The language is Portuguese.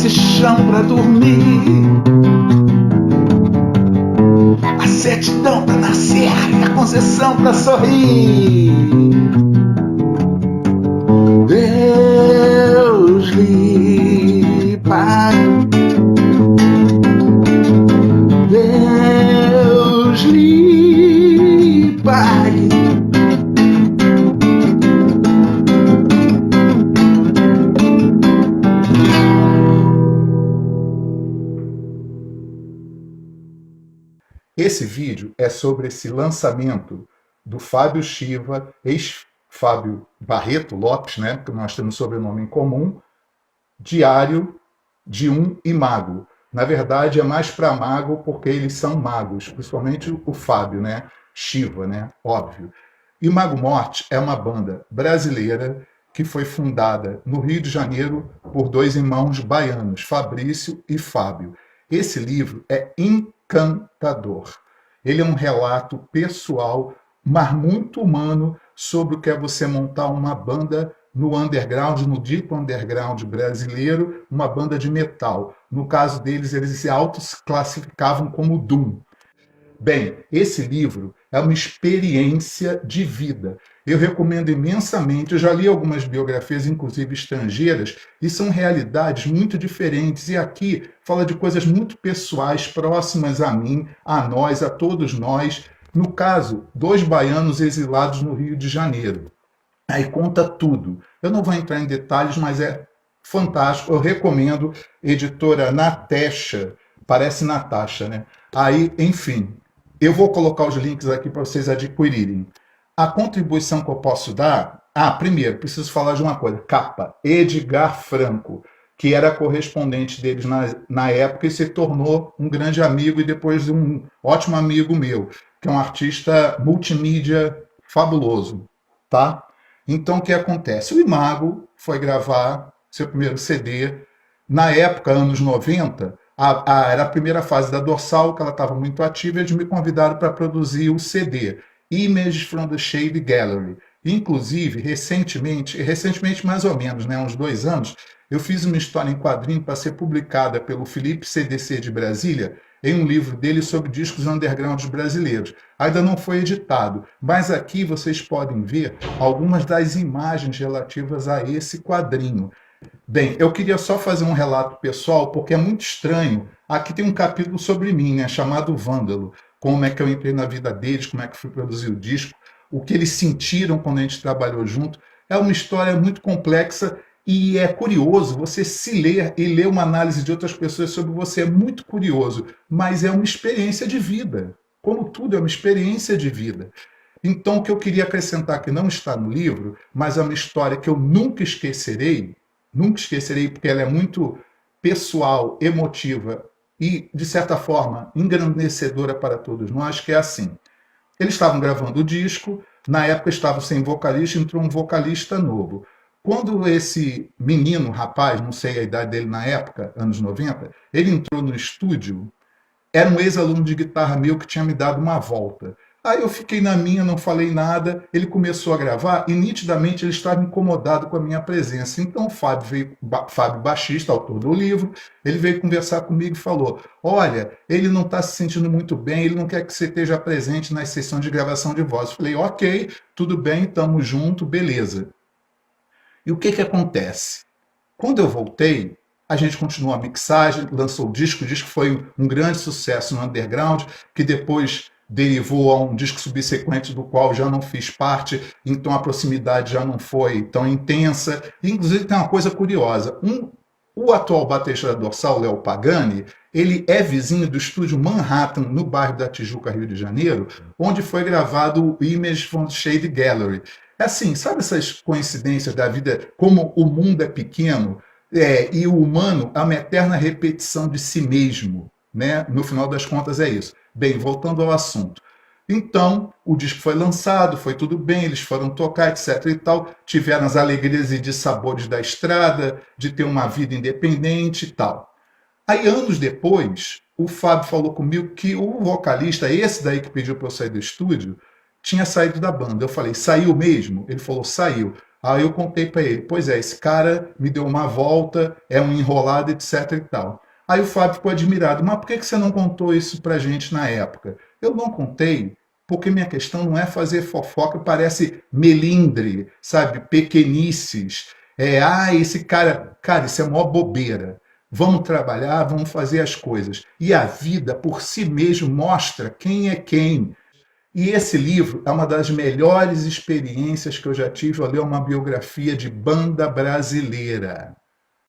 esse chão pra dormir. A certidão pra nascer e a concessão pra sorrir. Deus lhe pague. Deus lhe pague. Esse vídeo é sobre esse lançamento do Fábio Shiva, ex-Fábio Barreto Lopes, né, que nós temos sobrenome em comum, Diário de um Imago. Na verdade, é mais para mago, porque eles são magos, principalmente o Fábio, né, Shiva, né, óbvio. Imago Morte é uma banda brasileira que foi fundada no Rio de Janeiro por dois irmãos baianos, Fabrício e Fábio. Esse livro é encantador. Ele é um relato pessoal, mas muito humano, sobre o que é você montar uma banda no underground, no deep underground brasileiro, uma banda de metal. No caso deles, eles se autoclassificavam como Doom. Bem, esse livro é uma experiência de vida. Eu recomendo imensamente, eu já li algumas biografias, inclusive estrangeiras, e são realidades muito diferentes. E aqui fala de coisas muito pessoais, próximas a mim, a nós, a todos nós. No caso, dois baianos exilados no Rio de Janeiro. Aí conta tudo. Eu não vou entrar em detalhes, mas é fantástico. Eu recomendo, editora Natasha, parece Natasha, né? Aí, enfim, eu vou colocar os links aqui para vocês adquirirem. A contribuição que eu posso dar... primeiro, preciso falar de uma coisa. Capa, Edgar Franco, que era correspondente deles na época e se tornou um grande amigo e depois um ótimo amigo meu, que é um artista multimídia fabuloso, tá? Então, o que acontece? O Imago foi gravar seu primeiro CD. Na época, anos 90, era a primeira fase da Dorsal, que ela estava muito ativa, e eles me convidaram para produzir o CD, Images from the Shade Gallery. Inclusive, recentemente mais ou menos, né, uns 2 anos, eu fiz uma história em quadrinho para ser publicada pelo Felipe CDC de Brasília, em um livro dele sobre discos undergrounds brasileiros. Ainda não foi editado, mas aqui vocês podem ver algumas das imagens relativas a esse quadrinho. Bem, eu queria só fazer um relato pessoal, porque é muito estranho. Aqui tem um capítulo sobre mim, né, chamado Vândalo. Como é que eu entrei na vida deles, como é que fui produzir o disco, o que eles sentiram quando a gente trabalhou junto. É uma história muito complexa e é curioso você se ler e ler uma análise de outras pessoas sobre você. É muito curioso, mas é uma experiência de vida. Como tudo, é uma experiência de vida. Então, o que eu queria acrescentar, que não está no livro, mas é uma história que eu nunca esquecerei, porque ela é muito pessoal, emotiva e, de certa forma, engrandecedora para todos nós, que é assim. Eles estavam gravando o disco, na época estavam sem vocalista, entrou um vocalista novo. Quando esse menino, rapaz, não sei a idade dele na época, anos 90, ele entrou no estúdio, era um ex-aluno de guitarra meu que tinha me dado uma volta. Aí eu fiquei na minha, não falei nada, ele começou a gravar e nitidamente ele estava incomodado com a minha presença. Então o Fábio baixista, autor do livro, ele veio conversar comigo e falou: olha, ele não está se sentindo muito bem, ele não quer que você esteja presente nas sessões de gravação de voz. Eu falei: ok, tudo bem, estamos juntos, beleza. E o que acontece? Quando eu voltei, a gente continuou a mixagem, lançou o disco foi um grande sucesso no underground, que depois derivou a um disco subsequente do qual já não fiz parte, então a proximidade já não foi tão intensa. Inclusive tem uma coisa curiosa, o atual baterista da Dorsal, Léo Pagani, ele é vizinho do estúdio Manhattan, no bairro da Tijuca, Rio de Janeiro, onde foi gravado o Image from the Shade Gallery. É assim, sabe essas coincidências da vida, como o mundo é pequeno, e o humano é uma eterna repetição de si mesmo, né? No final das contas é isso. Bem, voltando ao assunto. Então, o disco foi lançado, foi tudo bem, eles foram tocar, etc. e tal, tiveram as alegrias e dissabores da estrada, de ter uma vida independente e tal. Aí, anos depois, o Fábio falou comigo que o vocalista, esse daí que pediu para eu sair do estúdio, tinha saído da banda. Eu falei: saiu mesmo? Ele falou: saiu. Aí eu contei para ele, pois é, esse cara me deu uma volta, é um enrolado, etc e tal. Aí o Fábio ficou admirado, mas por que você não contou isso pra gente na época? Eu não contei porque minha questão não é fazer fofoca, parece melindre, sabe, pequenices. Esse cara, isso é mó bobeira. Vamos trabalhar, vamos fazer as coisas. E a vida, por si mesmo, mostra quem é quem. E esse livro é uma das melhores experiências que eu já tive ao ler uma biografia de banda brasileira.